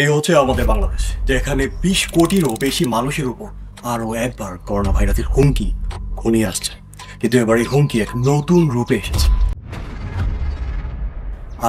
এই হচ্ছে আমাদের বাংলাদেশ, যেখানে 20 কোটিরও বেশি মানুষের উপর আরও একবার করোনা ভাইরাসের হুমকি ঘনিয়ে আসছে। কিন্তু এবার এই হুমকি এক নতুন রূপে এসেছে,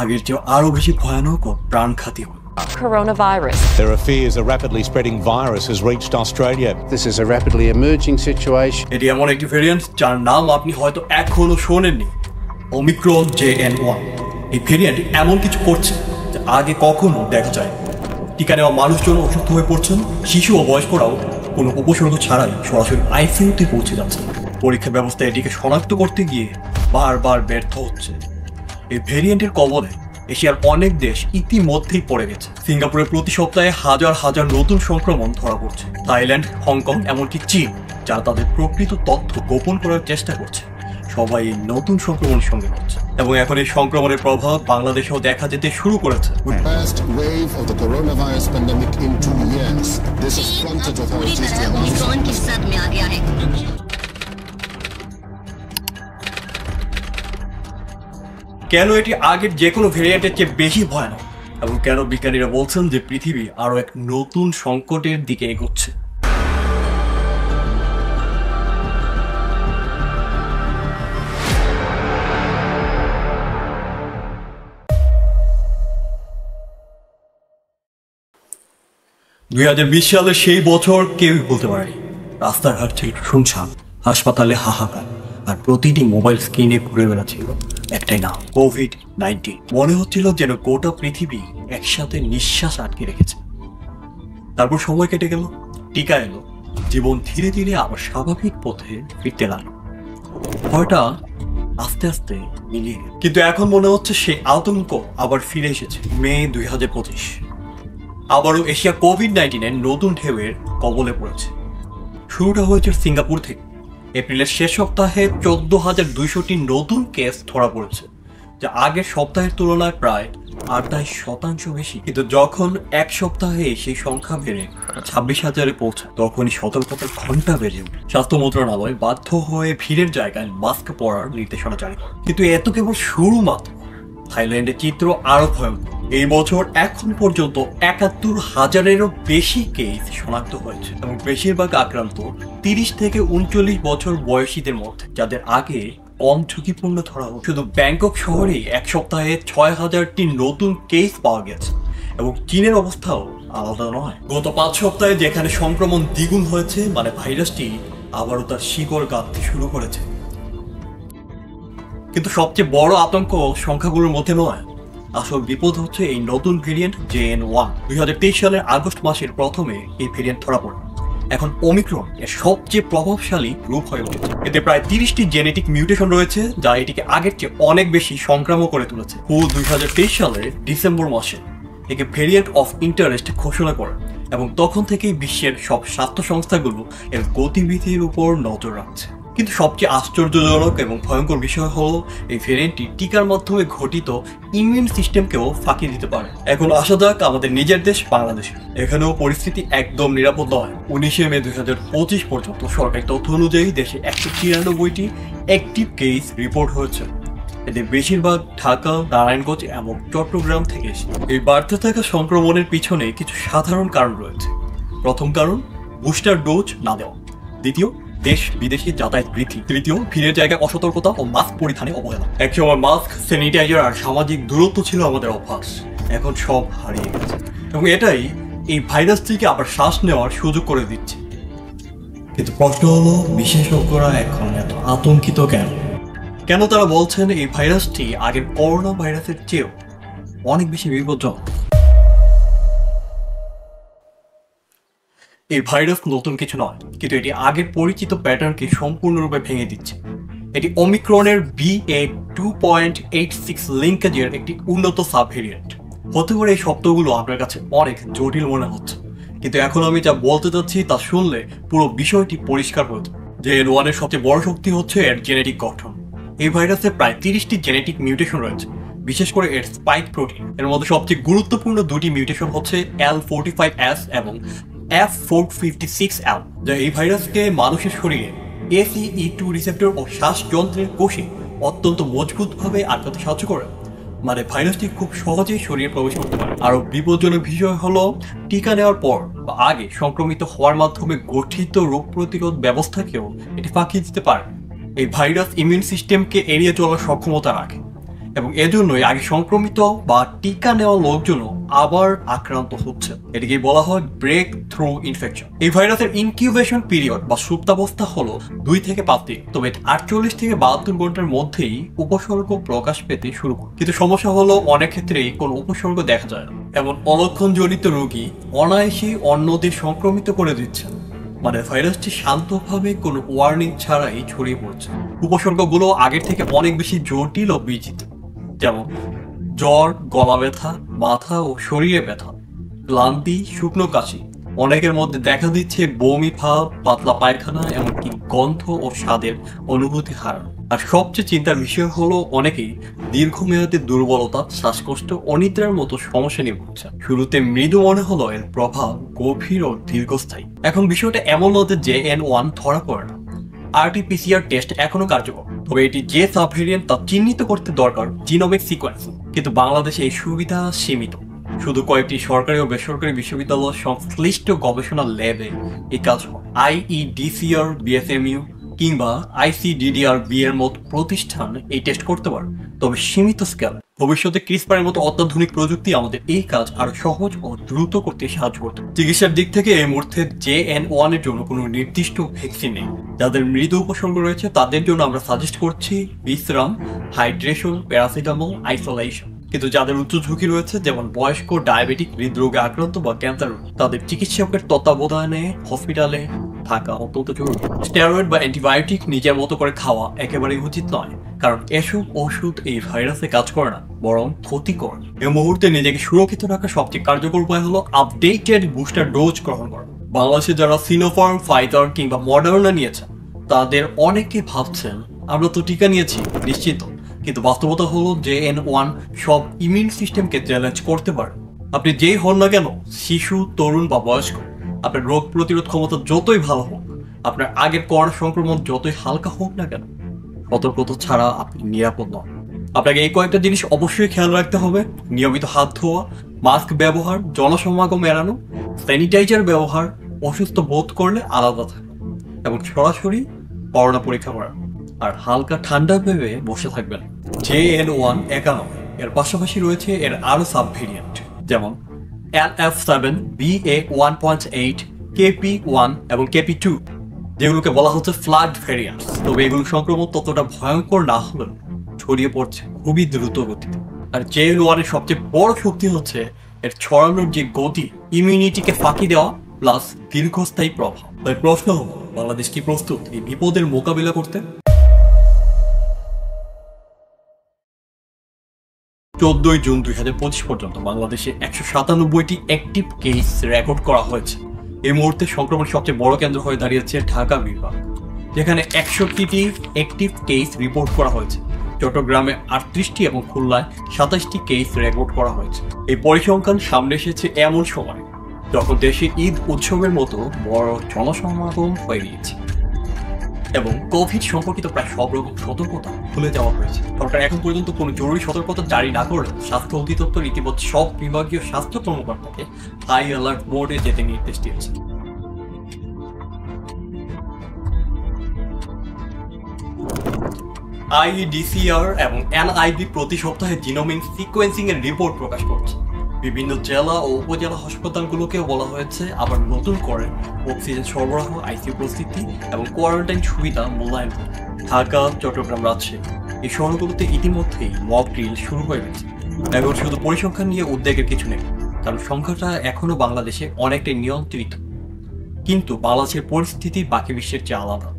আগের চেয়ে আরও বেশি ভয়ানক ও প্রাণঘাতী। Coronavirus. There are fears a rapidly spreading virus has reached Australia. This is a rapidly emerging situation. এটি এমন একটি ভেরিয়েন্ট যার নাম আপনি হয়তো এখনো শোনেননি, ওমিক্রন JN1। এই ভেরিয়েন্ট এমন কিছু করছে যা আগে কখনো দেখা যায়। টিকা নেওয়া মানুষজন অসুস্থ হয়ে পড়ছেন, শিশু ও বয়স্করাও কোনো উপসর্গ ছাড়াই সরাসরি আইসিইউতে পৌঁছে যাচ্ছে। পরীক্ষা ব্যবস্থা এটিকে শনাক্ত করতে গিয়ে বারবার ব্যর্থ হচ্ছে। এই ভেরিয়েন্টের কবলে এশিয়ার অনেক দেশ ইতিমধ্যেই পড়ে গেছে। সিঙ্গাপুরে প্রতি সপ্তাহে হাজার হাজার নতুন সংক্রমণ ধরা পড়ছে। থাইল্যান্ড, হংকং, এমনকি চীন, যারা তাদের প্রকৃত তথ্য গোপন করার চেষ্টা করছে, সবাই এই নতুন সংক্রমণের সঙ্গে হচ্ছে। এবং এখন এই সংক্রমণের প্রভাব বাংলাদেশেও দেখা যেতে শুরু করেছে। First wave of the coronavirus pandemic in 2 years. This has prompted authorities to Omicron की सद में आ गया है। কেন এটি আগের যে কোনো ভেরিয়েন্টের চেয়ে বেশি ভয়ানক, এবং কেন বিজ্ঞানীরা বলছেন যে পৃথিবী আরো এক নতুন সংকটের দিকে এগোচ্ছে? $2020 সালের সেই বছর কেউই বলতে পারেনি। রাস্তাঘাট ছিল শুনশান, হাসপাতালে হাহাকার, আর প্রতিটি মোবাইল স্ক্রিনে ঘুরে বেড়াচ্ছিল একটাই নাম, COVID-19। মনে হচ্ছিল যেন গোটা পৃথিবী একসাথে নিঃশ্বাস আটকে রেখেছে। তারপর সময় কেটে গেল, টিকা এলো, জীবন ধীরে ধীরে আবার স্বাভাবিক পথে ফিরতে লাগলো। ভয়টা আস্তে আস্তে মিলিয়ে গেল, কিন্তু এখন মনে হচ্ছে সেই আতঙ্ক আবার ফিরে এসেছে। মে 2025 আবারও এশিয়া COVID-19 নতুন ঢেউয়ের কবলে পড়েছে। শুরুটা হয়েছে সিঙ্গাপুর থেকে। এপ্রিলের শেষ সপ্তাহে 14,200টি নতুন কেস ধরা পড়েছে, যা আগের সপ্তাহের তুলনায় প্রায় 28% বেশি। কিন্তু যখন এক সপ্তাহে সেই সংখ্যা বেড়ে 26,000-এ পৌঁছায়, তখনই সতর্কতার ঘণ্টা বেজে ওঠে। স্বাস্থ্য মন্ত্রণালয় বাধ্য হয়ে ভিড়ের জায়গায় মাস্ক পরার নির্দেশনা জারি করে। কিন্তু এত কেবল শুরু মাত্র। থাইল্যান্ডের চিত্র আরো ভয়ঙ্কর। এই বছর এখন পর্যন্ত 71,000-এরও বেশি কেস শনাক্ত হয়েছে, এবং বেশিরভাগ আক্রান্ত 30 থেকে 39 বছর বয়সীদের মধ্যে, যাদের আগে কম ঝুঁকিপূর্ণ ধরা হোক। শুধু ব্যাংকক শহরেই এক সপ্তাহে 6,000টি নতুন কেস পাওয়া গেছে, এবং চীনের অবস্থাও আলাদা নয়। গত 5 সপ্তাহে যেখানে সংক্রমণ দ্বিগুণ হয়েছে, মানে ভাইরাসটি আবারও তার শিকড় গাঁথতে শুরু করেছে। কিন্তু সবচেয়ে বড় আতঙ্ক সংখ্যাগুলোর মধ্যে নয়, আসল বিপদ হচ্ছে এই নতুন ভেরিয়েন্ট JN1। 2023 সালের আগস্ট মাসের প্রথমে এই ভেরিয়েন্ট ধরা পড়ে। এখন ওমিক্রন এর সবচেয়ে প্রভাবশালী রূপ হয়ে উঠেছে। এতে প্রায় 30টি জেনেটিক মিউটেশন রয়েছে, যা এটিকে আগের চেয়ে অনেক বেশি সংক্রামক করে তুলেছে। 2023 সালের ডিসেম্বর মাসে একে ভেরিয়েন্ট অফ ইন্টারেস্ট ঘোষণা করে, এবং তখন থেকেই বিশ্বের সব স্বাস্থ্য সংস্থাগুলো এর গতিবিধির উপর নজর রাখছে। কিন্তু সবচেয়ে আশ্চর্যজনক এবং ভয়ঙ্কর বিষয় হলো, এই ভেরিয়েন্টটি টিকার মাধ্যমে ঘটিত ইমিউন সিস্টেমকেও ফাঁকি দিতে পারে। এখন আসা যাক আমাদের নিজের দেশ বাংলাদেশে। এখানেও পরিস্থিতি একদম নিরাপদ নয়। 19 মে 2025 পর্যন্ত সরকারি তথ্য অনুযায়ী দেশে 193টি অ্যাক্টিভ কেস রিপোর্ট হয়েছে। এদের বেশিরভাগ ঢাকা, নারায়ণগঞ্জ এবং চট্টগ্রাম থেকে এসেছে। এই বাড়তে থাকা সংক্রমণের পিছনে কিছু সাধারণ কারণ রয়েছে। প্রথম কারণ, বুস্টার ডোজ না দেওয়া। দ্বিতীয়, দেশ বিদেশে যাতায়াত বৃদ্ধি। তৃতীয়, ভিড়ের জায়গায় অসতর্কতা ও মাস্ক পরিধানে অবহেলা। একসময় মাস্ক, স্যানিটাইজার আর সামাজিক দূরত্ব ছিল আমাদের অভ্যাস, এখন সব হারিয়ে গেছে, এবং এটাই এই ভাইরাস থেকে আবার শ্বাস নেওয়ার সুযোগ করে দিচ্ছে। কিন্তু প্রশ্ন হলো, বিশেষজ্ঞরা এখন এত আতঙ্কিত কেন? কেন তারা বলছেন এই ভাইরাসটি আগের করোনা ভাইরাসের চেয়েও অনেক বেশি বিপজ্জনক? এই ভাইরাস নতুন কিছু নয়, কিন্তু এটি আগের পরিচিত প্যাটার্নকে সম্পূর্ণরূপে ভেঙে দিচ্ছে। এটি ওমিক্রনের BA.2.86 লিঙ্কেজের একটি উন্নত সাব ভেরিয়েন্ট। হতে পারে এই শব্দগুলো আপনার কাছে অনেক জটিল মনে হচ্ছে, কিন্তু এখন আমি যা বলতে চাচ্ছি তা শুনলে পুরো বিষয়টি পরিষ্কার হতো। JN1 এর সবচেয়ে বড় শক্তি হচ্ছে এর জেনেটিক গঠন। এই ভাইরাসে প্রায় 30টি জেনেটিক মিউটেশন রয়েছে, বিশেষ করে এর স্পাইক প্রোটিন। এর মধ্যে সবচেয়ে গুরুত্বপূর্ণ দুটি মিউটেশন হচ্ছে L45S এবং F456L, যা এই ভাইরাসকে মানুষের শরীরে ACE2 রিসেপ্টর ও শ্বাসযন্ত্রের কোষে অত্যন্ত মজবুতভাবে আটকাতে সাহায্য করে। মানে ভাইরাসটি খুব সহজেই শরীরে প্রবেশ করতে পারে। আরো বিপজ্জনক বিষয় হলো টিকা নেওয়ার পর বা আগে সংক্রমিত হওয়ার মাধ্যমে গঠিত রোগ প্রতিরোধ ব্যবস্থাকেও এটি ফাঁকি দিতে পারে। এই ভাইরাস ইমিউন সিস্টেমকে এড়িয়ে চলার সক্ষমতা রাখে এবং এজন্যই আগে সংক্রমিত বা টিকা নেওয়া লোকজনও আবার আক্রান্ত হচ্ছে। এটিকে বলা হয় ব্রেক থ্রু ইনফেকশন। এই ভাইরাসের ইনকিউবেশন পিরিয়ড বা সুপ্তাবস্থা হলো 2 থেকে 5 দিন, তবে 48 থেকে 72 ঘন্টার মধ্যেই উপসর্গ প্রকাশ পেতে শুরু করে। কিন্তু সমস্যা হলো অনেক ক্ষেত্রেই কোনো উপসর্গ দেখা যায় না। এমন অলক্ষণজনিত রোগী অনায়াসেই অন্যদের সংক্রমিত করে দিচ্ছেন। মানে ভাইরাসটি শান্তভাবে কোনো ওয়ার্নিং ছাড়াই ছড়িয়ে পড়ছে। উপসর্গগুলো আগের থেকে অনেক বেশি জটিল ও বিচিত্র, যেমন জ্বর, গলা ব্যথা, মাথা ও শরীরে ব্যথা, ক্লান্তি, শুকনো কাশি। অনেকের মধ্যে দেখা দিচ্ছে বমি ভাব, পাতলা পায়খানা, এমনকি গন্ধ ও স্বাদের অনুভূতি হারানো। আর সবচেয়ে চিন্তার বিষয় হলো অনেকেই দীর্ঘমেয়াদী দুর্বলতা, শ্বাসকষ্ট, অনিদ্রার মতো সমস্যা নিয়ে ভুগছে। শুরুতে মৃদু মনে হলো এর প্রভাব গভীর ও দীর্ঘস্থায়ী। এখন বিষয়টা এমন হতে JN1 ধরা পড়ে না। RT-PCR টেস্ট এখনো কার্যকর, তবে এটি যে সাব ভেরিয়েন্ট তা চিহ্নিত করতে দরকার জিনোমিক সিকোয়েন্সিং। কিন্তু বাংলাদেশে এই সুবিধা সীমিত। শুধু কয়েকটি সরকারি ও বেসরকারি বিশ্ববিদ্যালয় সংশ্লিষ্ট গবেষণা ল্যাবে এই কাজ হয়। IEDCR, BSMU কিংবা ICDDR-B এর মতো প্রতিষ্ঠান এই টেস্ট করতে পারে, তবে সীমিত স্কেলে। ভবিষ্যতে ক্রিসপারের মতো অত্যাধুনিক প্রযুক্তি আমাদের এই কাজ আরো সহজ ও দ্রুত করতে সাহায্য করতে। চিকিৎসার দিক থেকে এই মুহূর্তে JN1 এর জন্য কোনো নির্দিষ্ট ভ্যাকসিন নেই। যাদের মৃদু উপসর্গ রয়েছে তাদের জন্য আমরা সাজেস্ট করছি বিশ্রাম, হাইড্রেশন, প্যারাসিটামল, আইসোলেশন। কিন্তু যাদের উচ্চ ঝুঁকি রয়েছে, যেমন বয়স্ক, ডায়াবেটিক, হৃদরোগে আক্রান্ত বা ক্যান্সার, তাদের চিকিৎসকের তত্ত্বাবধানে হসপিটালে থাকা অত্যন্ত জরুরি। স্টেরয়েড বা অ্যান্টিবায়োটিক নিজের মতো করে খাওয়া একেবারেই উচিত নয়, কারণ এসব ওষুধ এই ভাইরাসে কাজ করে না, বরং ক্ষতিকর। এই মুহূর্তে নিজেকে সুরক্ষিত রাখার সবচেয়ে কার্যকর উপায় হলো আপডেটেড বুস্টার ডোজ গ্রহণ করা। বাংলাদেশে যারা সিনোফার্ম, ফাইজার কিংবা মডার্না নিয়েছেন তাদের অনেকে ভাবছেন আমরা তো টিকা নিয়েছি, নিশ্চিত। কিন্তু বাস্তবতা হলো JN1 সব ইমিউন সিস্টেমকে চ্যালেঞ্জ করতে পারে। আপনি যেই হন না কেন, শিশু, তরুণ বা বয়স্ক, আপনার রোগ প্রতিরোধ ক্ষমতা যতই ভালো হোক, আপনার আগের করোনা সংক্রমণ যতই হালকা হোক না কেন, সতর্কতা ছাড়া আপনি নিরাপদ নন। আপনাকে এই কয়েকটা জিনিস অবশ্যই খেয়াল রাখতে হবে: নিয়মিত হাত ধোয়া, মাস্ক ব্যবহার, জনসমাগম এড়ানো, স্যানিটাইজার ব্যবহার, অসুস্থ বোধ করলে আলাদা থাকা এবং সরাসরি করোনা পরীক্ষা করা। আর হালকা ঠান্ডা ভেবে বসে থাকবেন। JN1 একা নয়, এর পাশাপাশি রয়েছে এর আরো সাব ভেরিয়েন্ট, যেমন LF7, BA1.8, KP1 এবং KP2, যেগুলোকে বলা হচ্ছে ফ্লাড ভেরিয়েন্টস। তবে এগুলো সংক্রমণ ততটা ভয়ঙ্কর না হলেও ছড়িয়ে পড়ছে খুবই দ্রুত গতিতে। আর JN1 এর সবচেয়ে বড় শক্তি হচ্ছে এর ছড়ানোর যে গতি, ইমিউনিটিকে ফাঁকি দেওয়া প্লাস দীর্ঘস্থায়ী প্রভাব। তাই প্রশ্ন হলো, বাংলাদেশ কি প্রস্তুত এই বিপদের মোকাবিলা করতে? 14 জুন 2025 পর্যন্ত বাংলাদেশে 197টি অ্যাক্টিভ কেস রেকর্ড করা হয়েছে। এই মুহূর্তে সংক্রমণের সবচেয়ে বড় কেন্দ্র হয়ে দাঁড়িয়েছে ঢাকা বিভাগ, যেখানে 61টি অ্যাক্টিভ কেস রিপোর্ট করা হয়েছে। চট্টগ্রামে 38টি এবং খুলনায় 27টি কেস রেকর্ড করা হয়েছে। এই পরিসংখ্যান সামনে এসেছে এমন সময় যখন দেশে ঈদ উৎসবের মতো বড় জনসমাগম হয়ে গিয়েছে এবং কোভিড সম্পর্কিত প্রায় সব রকম সতর্কতা খুলে দেওয়া হয়েছে। সরকার এখন পর্যন্ত কোনো জরুরি সতর্কতা জারি না করলে স্বাস্থ্য অধিদপ্তর রীতিমতো সব বিভাগীয় স্বাস্থ্য কর্মকর্তাকে হাই অ্যালার্ট মোডে যেতে নির্দেশ দিয়েছে। IEDCR এবং NIB প্রতি সপ্তাহে জিনোমিক সিকোয়েন্সিং এর রিপোর্ট প্রকাশ করছে। বিভিন্ন জেলা ও উপজেলা হাসপাতালগুলোকেও বলা হয়েছে আবার নতুন করে অক্সিজেন সরবরাহ, আইসিইউ প্রস্তুতি এবং কোয়ারেন্টাইন সুবিধা মূল্যায়ন করে। ঢাকা, চট্টগ্রাম, রাজশাহী এই শহরগুলোতে ইতিমধ্যেই মক ড্রিল শুরু হয়ে গেছে। এখন শুধু পরিসংখ্যান নিয়ে উদ্বেগের কিছু নেই, কারণ সংখ্যাটা এখনো বাংলাদেশে অনেকটাই নিয়ন্ত্রিত। কিন্তু বাংলাদেশের পরিস্থিতি বাকি বিশ্বের চেয়ে আলাদা।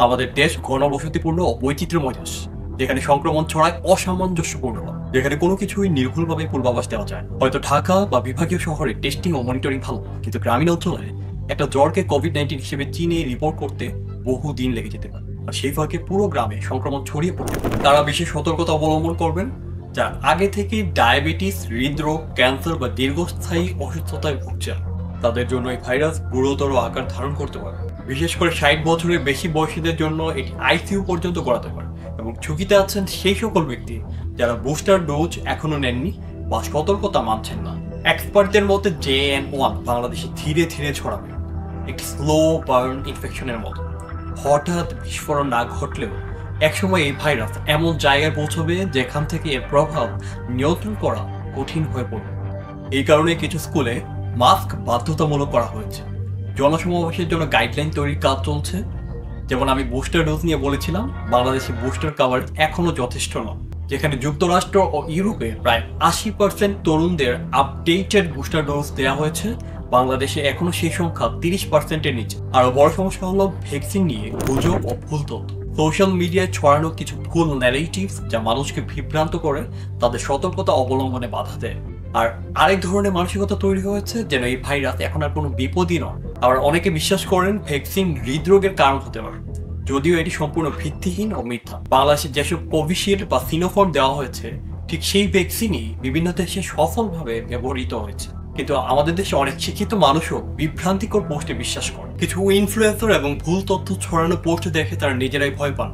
আমাদের দেশ ঘনবসতিপূর্ণ ও বৈচিত্র্যময় দেশ, যেখানে সংক্রমণ ছড়ায় অসামঞ্জস্যপূর্ণ, যেখানে কোনো কিছুই নির্ভুলভাবে পূর্বাভাস দেওয়া যায়। হয়তো ঢাকা বা বিভাগীয় শহরে টেস্টিং ও মনিটরিং ভালো, কিন্তু গ্রামীণ অঞ্চলে একটা জ্বরকে কোভিড-19 হিসেবে চীনে রিপোর্ট করতে বহু দিন লেগে যেতে পারে। আর সেই ফাঁকে পুরো গ্রামে সংক্রমণ ছড়িয়ে পড়তে পারে। তারা বিশেষ সতর্কতা অবলম্বন করবেন যারা আগে থেকে ডায়াবেটিস, হৃদরোগ, ক্যান্সার বা দীর্ঘস্থায়ী অসুস্থতায় ভুগছেন। তাদের জন্য এই ভাইরাস গুরুতর আকার ধারণ করতে পারে। বিশেষ করে 60 বছরের বেশি বয়সীদের জন্য এটি আইসিইউ পর্যন্ত গড়াতে পারে এবং ঝুঁকিতে আছেন সেই সকল ব্যক্তি যারা বুস্টার ডোজ এখনো নেননি বা সতর্কতা মানছেন না। এক্সপার্টদের মতে JN1 বাংলাদেশে ধীরে ধীরে ছড়াবে, একটি স্লো বার্ন ইনফেকশনের মতো। হঠাৎ বিস্ফোরণ না ঘটলেও একসময় এই ভাইরাস এমন জায়গায় পৌঁছবে যেখান থেকে এর প্রভাব নিয়ন্ত্রণ করা কঠিন হয়ে পড়বে। এই কারণে কিছু স্কুলে মাস্ক বাধ্যতামূলক করা হয়েছে, জনসমাবেশের জন্য গাইডলাইন তৈরির কাজ চলছে। যেমন আমি বুস্টার ডোজ নিয়ে বলেছিলাম, বাংলাদেশে বুস্টার কাভারেজ এখনো যথেষ্ট নয়, যেখানে যুক্তরাষ্ট্র ও ইউরোপে প্রায় 80% তরুণদের আপডেটেড বুস্টার ডোজ দেওয়া হয়েছে। বাংলাদেশে এখনো সেই সংখ্যা 30%-এর নিচে। আরো বড় সমস্যা হলো ভ্যাকসিন নিয়ে গুজব ও ভুল তথ্য। সোশ্যাল মিডিয়ায় ছড়ানো কিছু ভুল ন্যারেটিভস যা মানুষকে বিভ্রান্ত করে, তাদের সতর্কতা অবলম্বনে বাধা দেয়। আর আরেক ধরনের মানসিকতা তৈরি হয়েছে যেন এই ভাইরাস এখন আর কোনো বিপদই নয়। আবার অনেকে বিশ্বাস করেন ভ্যাকসিন হৃদরোগের কারণ হতে পারে, যদিও এটি সম্পূর্ণ ভিত্তিহীন ও মিথ্যা। বাংলাদেশে যেসব কোভিশিল্ড বা সিনোফার্ম দেওয়া হয়েছে, ঠিক সেই ভ্যাকসিনই বিভিন্ন দেশে সফলভাবে ব্যবহৃত হয়েছে। কিন্তু আমাদের দেশে অনেক শিক্ষিত মানুষও বিভ্রান্তিকর পোস্টে বিশ্বাস করে। কিছু ইনফ্লুয়েন্সার এবং ভুল তথ্য ছড়ানো পোস্ট দেখে তারা নিজেরাই ভয় পান,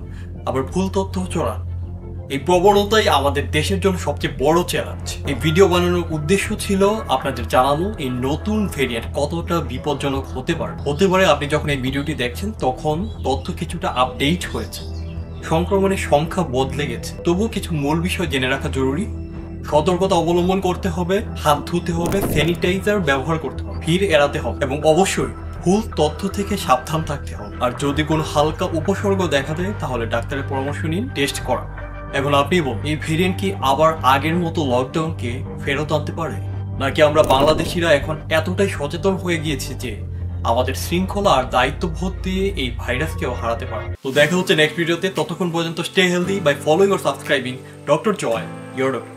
আবার ভুল তথ্য ছড়ান। এই প্রবণতাই আমাদের দেশের জন্য সবচেয়ে বড় চ্যালেঞ্জ। এই ভিডিও বানানোর উদ্দেশ্য ছিল আপনাদের জানানো এই নতুন ভেরিয়েন্ট কতটা বিপজ্জনক হতে পারে। আপনি যখন এই ভিডিওটি দেখছেন তখন তথ্য কিছুটা আপডেট হয়েছে, সংক্রমণের সংখ্যা বদলে গেছে, তবুও কিছু মূল বিষয় জেনে রাখা জরুরি। সতর্কতা অবলম্বন করতে হবে, হাত ধুতে হবে, স্যানিটাইজার ব্যবহার করতে হবে, ভিড় এড়াতে হবে এবং অবশ্যই ভুল তথ্য থেকে সাবধান থাকতে হবে। আর যদি কোনো হালকা উপসর্গ দেখা দেয় তাহলে ডাক্তারের পরামর্শ নিন, টেস্ট করা। এখন আপনি বলুন, এই ভেরিয়েন্ট কি আবার আগের মতো লকডাউনকে ফেরত আনতে পারে, নাকি আমরা বাংলাদেশিরা এখন এতটাই সচেতন হয়ে গিয়েছি যে আমাদের শৃঙ্খলা আর দায়িত্ববোধ দিয়ে এই ভাইরাসকেও হারাতে পারে? তো দেখা হচ্ছে নেক্সট ভিডিওতে। ততক্ষণ পর্যন্ত stay healthy by following or subscribing doctor Joy, your doctor.